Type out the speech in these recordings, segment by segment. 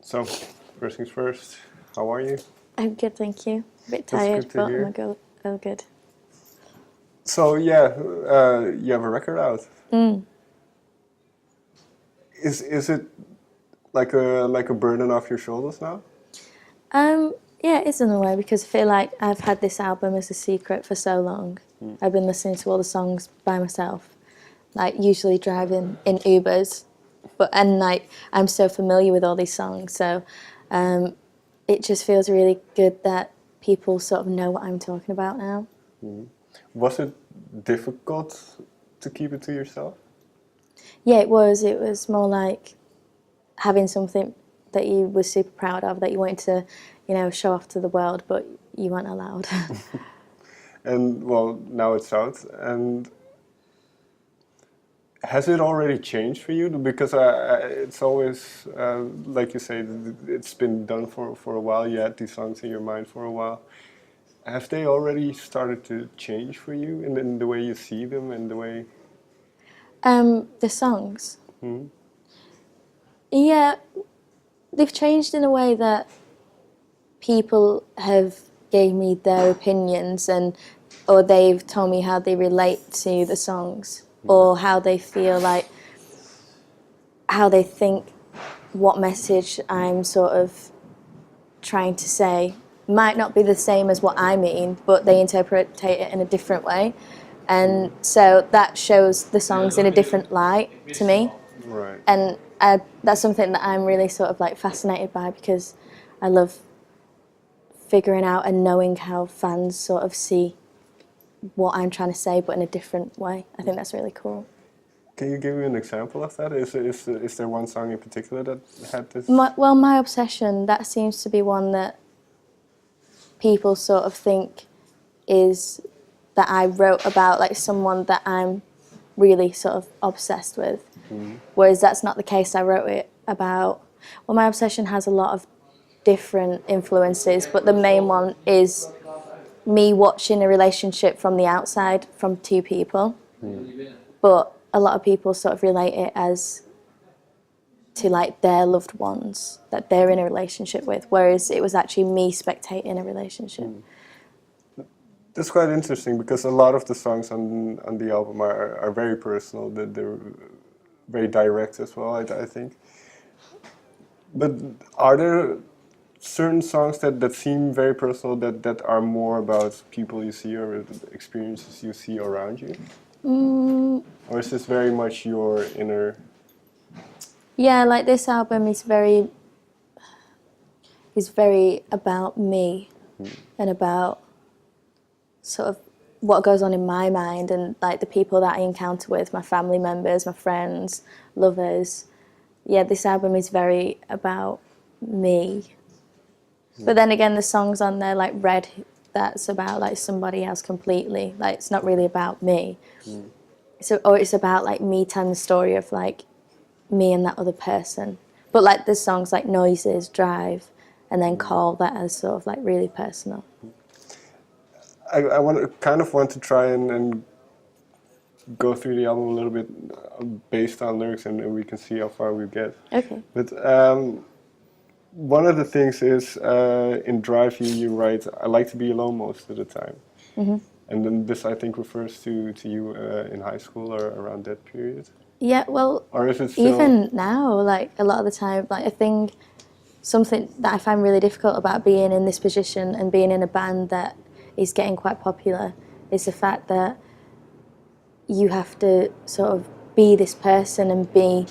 So, first things first, how are you? I'm good, thank you. A bit That's tired, good to but hear. I'm all good. So yeah, you have a record out. Is it like a burden off your shoulders now? Yeah, it is in a way, because I feel like I've had this album as a secret for so long. I've been listening to all the songs by myself, like usually driving in Ubers, and like I'm so familiar with all these songs, so it just feels really good that people sort of know what I'm talking about now. Was it difficult to keep it to yourself? Yeah, it was. It was more like having something that you were super proud of, that you wanted to, show off to the world, but you weren't allowed. And well, now it's out. And has it already changed for you? Because it's always, like you say, it's been done for a while. You had these songs in your mind for a while. Have they already started to change for you in the way you see them and the way? The songs. Yeah, they've changed in a way that people have gave me their opinions, or they've told me how they relate to the songs, or how they feel, like how they think what message I'm sort of trying to say might not be the same as what I mean, but they interpret it in a different way. And so that shows the songs in a different light to me. Right. And that's something that I'm really sort of like fascinated by, because I love figuring out and knowing how fans sort of see what I'm trying to say, but in a different way. I think that's really cool. Can you give me an example of that? Is there one song in particular that had this? My Obsession, that seems to be one that people sort of think is that I wrote about like someone that I'm really sort of obsessed with. Whereas that's not the case. I wrote it about, My Obsession has a lot of different influences, but the main one is me watching a relationship from the outside from two people. But a lot of people sort of relate it as to like their loved ones that they're in a relationship with, whereas it was actually me spectating a relationship. That's quite interesting, because a lot of the songs on the album are very personal. They're very direct as well, I think. But are there certain songs that seem very personal that are more about people you see or experiences you see around you? Or is this very much your inner? Yeah, like this album is very about me and about sort of what goes on in my mind, and like the people that I encounter with, my family members, my friends, lovers. Yeah, this album is very about me. But then again, the songs on there, like Red, that's about like somebody else completely. Like it's not really about me. Or it's about like me telling the story of like me and that other person. But like there's songs like Noises, Drive, and then Karl that are sort of like really personal. I want to try and go through the album a little bit based on lyrics, and we can see how far we get. Okay. But one of the things is in Drive you write, I like to be alone most of the time. And then this, I think, refers to you in high school or around that period. Yeah, well, or is it still... even now, like a lot of the time, like I think something that I find really difficult about being in this position and being in a band that is getting quite popular is the fact that you have to sort of be this person and be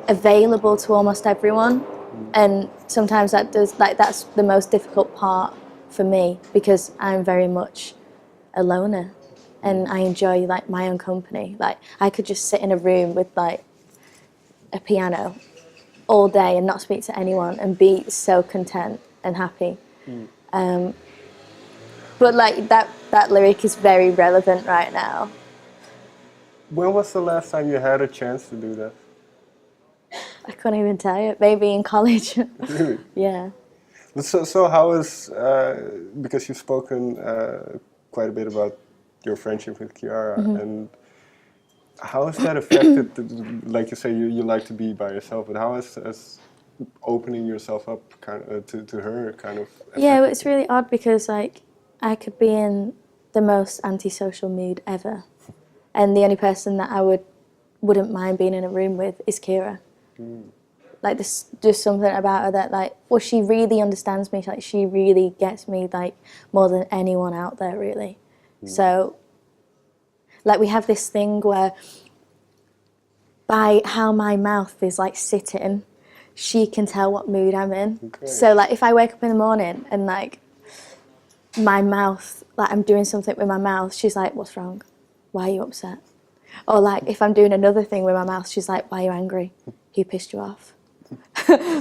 available to almost everyone. And sometimes that's the most difficult part for me, because I'm very much a loner and I enjoy like my own company. Like I could just sit in a room with like a piano all day and not speak to anyone and be so content and happy. But like that lyric is very relevant right now. When was the last time you had a chance to do that? I couldn't even tell you. Maybe in college. Really? Yeah. So how is, because you've spoken quite a bit about your friendship with Ciara, and how has that affected, like you say, you like to be by yourself, but how has opening yourself up to her kind of. Yeah, it's really odd because like I could be in the most antisocial mood ever, and the only person that I wouldn't mind being in a room with is Ciara. Like there's just something about her that like, well, she really understands me. Like she really gets me like more than anyone out there really. So like we have this thing where by how my mouth is like sitting, she can tell what mood I'm in. Okay. So like if I wake up in the morning and like my mouth, like I'm doing something with my mouth, she's like, what's wrong? Why are you upset? Or like if I'm doing another thing with my mouth, she's like, why are you angry? Who pissed you off?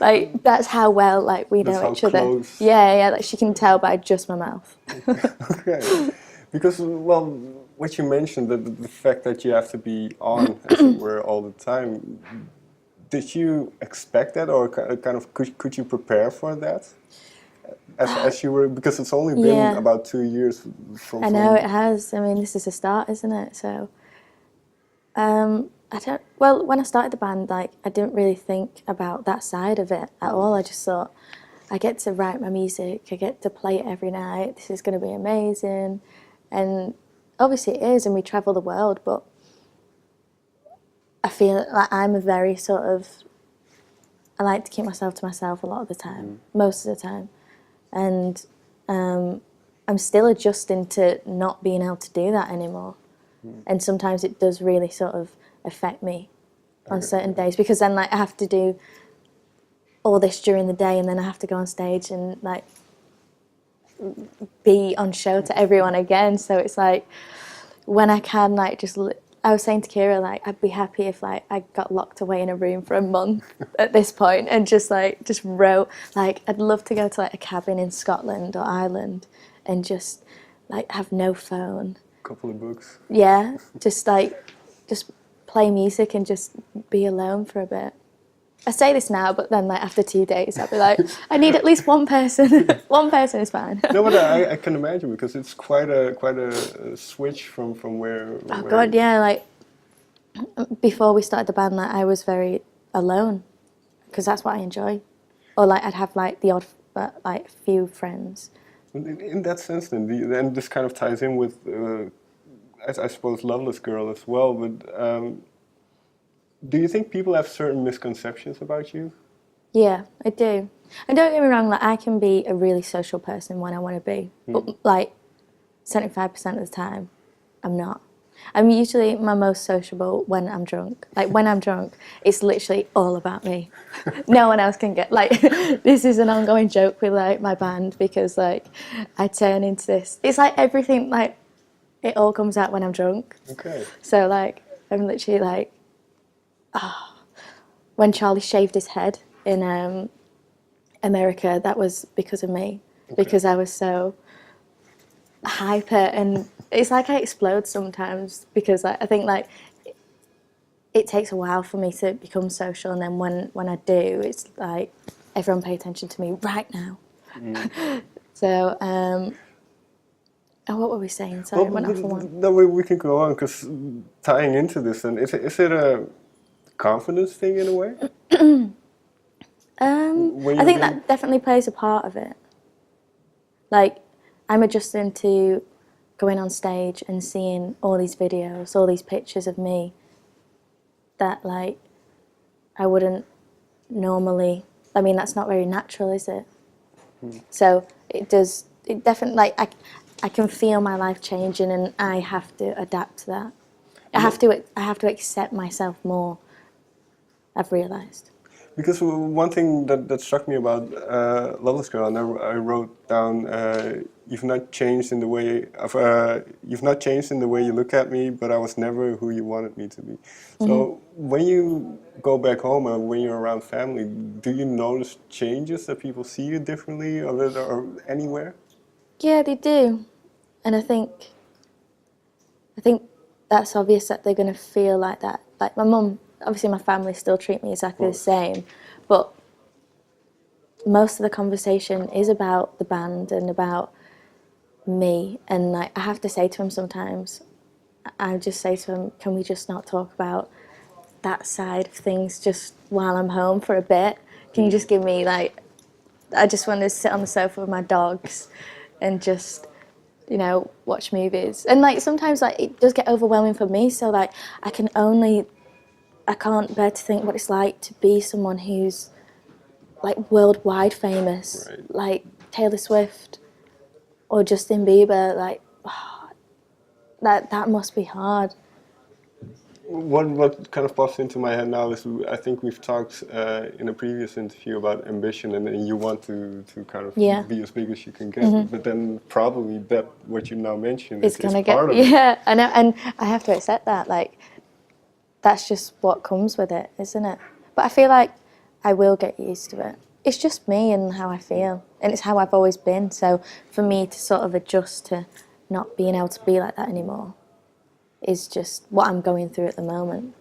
Like that's how well like we know each other. Close. Yeah, like she can tell by just my mouth. Okay. Because, well, what you mentioned, the fact that you have to be on, as it were, all the time, did you expect that, or kind of could you prepare for that? As you were, because it's only been about 2 years from. I know it has. I mean, this is a start, isn't it? So, I don't. Well, when I started the band, like I didn't really think about that side of it at all. I just thought, I get to write my music, I get to play it every night. This is going to be amazing, and obviously it is. And we travel the world, but I feel like I'm a very sort of. I like to keep myself to myself a lot of the time, most of the time. And I'm still adjusting to not being able to do that anymore. And sometimes it does really sort of affect me on certain days, because then like I have to do all this during the day and then I have to go on stage and like be on show to everyone again. So it's like when I can like just I was saying to Ciara, like, I'd be happy if like I got locked away in a room for a month at this point and just wrote. Like, I'd love to go to like a cabin in Scotland or Ireland and just like have no phone. Couple of books. Yeah, just play music and just be alone for a bit. I say this now, but then like after 2 days, I'll be like, I need at least one person. One person is fine. No, but I can imagine, because it's quite a switch from where. Oh God, yeah. Like before we started the band, like I was very alone, because that's what I enjoy. Or like I'd have like the odd, like few friends. In that sense, then, and this kind of ties in with, I suppose, Loveless Girl as well. But do you think people have certain misconceptions about you? Yeah, I do. And don't get me wrong, like I can be a really social person when I want to be, but like 75% of the time, I'm not. I'm usually my most sociable when I'm drunk. Like when I'm drunk, it's literally all about me. No one else can get, like, this is an ongoing joke with like my band, because like I turn into this. It's like everything, like it all comes out when I'm drunk. Okay. So like I'm literally like, when Charlie shaved his head in America, that was because of me, because I was so hyper, and it's like I explode sometimes, because I think like it takes a while for me to become social, and then when I do, it's like everyone pay attention to me right now. So what were we saying? Sorry, I went off on one. No, we can go on, because tying into this, then is it a confidence thing in a way? I think that definitely plays a part of it. Like, I'm adjusting to going on stage and seeing all these videos, all these pictures of me that, like, I wouldn't normally. I mean, that's not very natural, is it? So it definitely, like, I can feel my life changing, and I have to adapt to that. I have to accept myself more, I've realised. Because one thing that struck me about Loveless Girl, and I wrote down, you've not changed in the way you look at me, but I was never who you wanted me to be. So when you go back home and when you're around family, do you notice changes, that people see you differently, or anywhere? Yeah, they do, and I think that's obvious that they're going to feel like that. Like my mum. Obviously, my family still treat me exactly the same, but most of the conversation is about the band and about me. And like, I have to say to him sometimes, I just say to him, can we just not talk about that side of things just while I'm home for a bit? Can you just give me like, I just want to sit on the sofa with my dogs and just, you know, watch movies. And like sometimes like it does get overwhelming for me, so like I can't bear to think what it's like to be someone who's like worldwide famous, Right. like Taylor Swift or Justin Bieber. Like that must be hard. What kind of pops into my head now is I think we've talked in a previous interview about ambition, and you want to kind of Yeah. be as big as you can get, but then probably that what you now mentioned It's is gonna part get of it. yeah, I know, and I have to accept that. Like that's just what comes with it, isn't it? But I feel like I will get used to it. It's just me and how I feel, and it's how I've always been. So for me to sort of adjust to not being able to be like that anymore is just what I'm going through at the moment.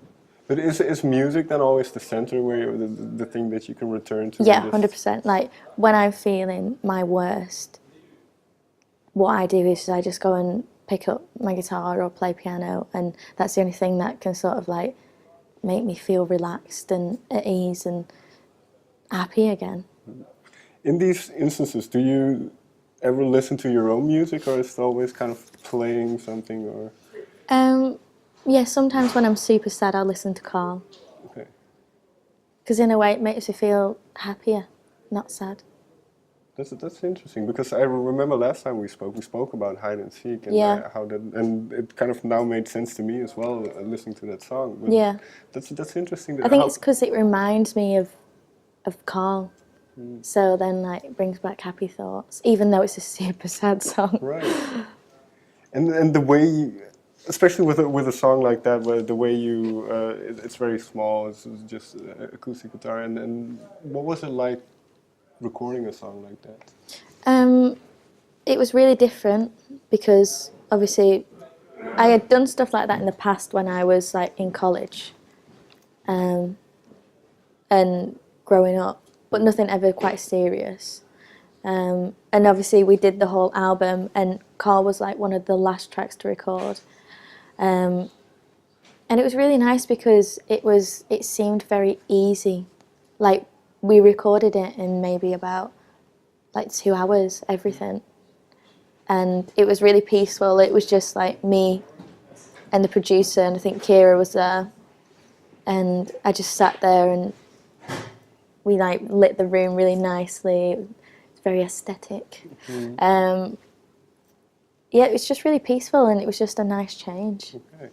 But is music then always the center where the thing that you can return to? Yeah, 100%. Like when I'm feeling my worst, what I do is I just go and pick up my guitar or play piano, and that's the only thing that can sort of like make me feel relaxed and at ease and happy again. In these instances, do you ever listen to your own music, or is it always kind of playing something? Or Yeah, sometimes when I'm super sad, I'll listen to Karl. okay. Because in a way, it makes me feel happier, not sad. That's interesting, because I remember last time we spoke about hide and seek, and Yeah. how that, and it kind of now made sense to me as well, listening to that song. But Yeah. that's interesting. I think it's because it reminds me of Karl. So then like it brings back happy thoughts, even though it's a super sad song. Right. And the way, especially with a song like that, where the way you, it's very small, it's just acoustic guitar, and what was it like recording a song like that? It was really different because obviously I had done stuff like that in the past when I was like in college and growing up, but nothing ever quite serious. And obviously we did the whole album, and Karl was like one of the last tracks to record. And it was really nice because it seemed very easy. Like we recorded it in maybe about like 2 hours, everything. And it was really peaceful. It was just like me and the producer, and I think Ciara was there. And I just sat there and we like lit the room really nicely. It's very aesthetic. Yeah, it was just really peaceful, and it was just a nice change. Okay.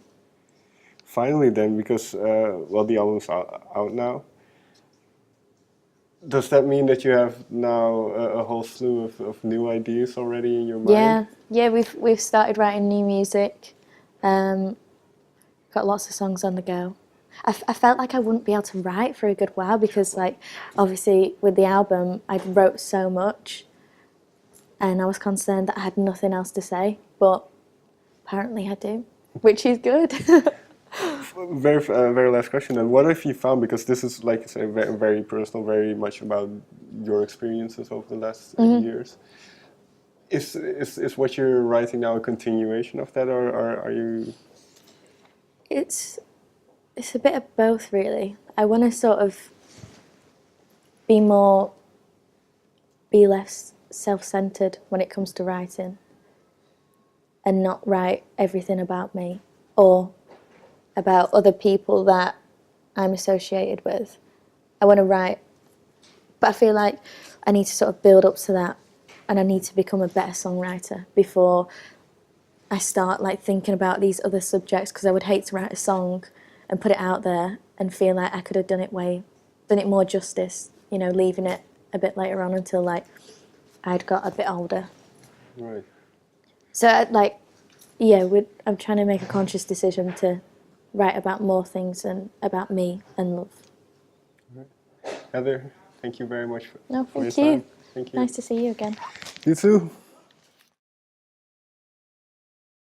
Finally then, because well, the album's out now, does that mean that you have now a whole slew of new ideas already in your mind? Yeah, we've started writing new music. Got lots of songs on the go. I felt like I wouldn't be able to write for a good while because, like, obviously with the album I wrote so much, and I was concerned that I had nothing else to say. But apparently I do, which is good. Very last question. And what have you found? Because this is, like you say, very, very personal, very much about your experiences over the last years. Is what you're writing now a continuation of that, or are you? It's a bit of both, really. I want to sort of be less self-centered when it comes to writing, and not write everything about me or about other people that I'm associated with. I want to write, but I feel like I need to sort of build up to that, and I need to become a better songwriter before I start like thinking about these other subjects, because I would hate to write a song and put it out there and feel like I could have done it more justice, you know, leaving it a bit later on until like I'd got a bit older. Right. So I'm trying to make a conscious decision to write about more things and about me and love. Heather, thank you very much for No, your thank you. time. Thank you. Nice to see you again. You too.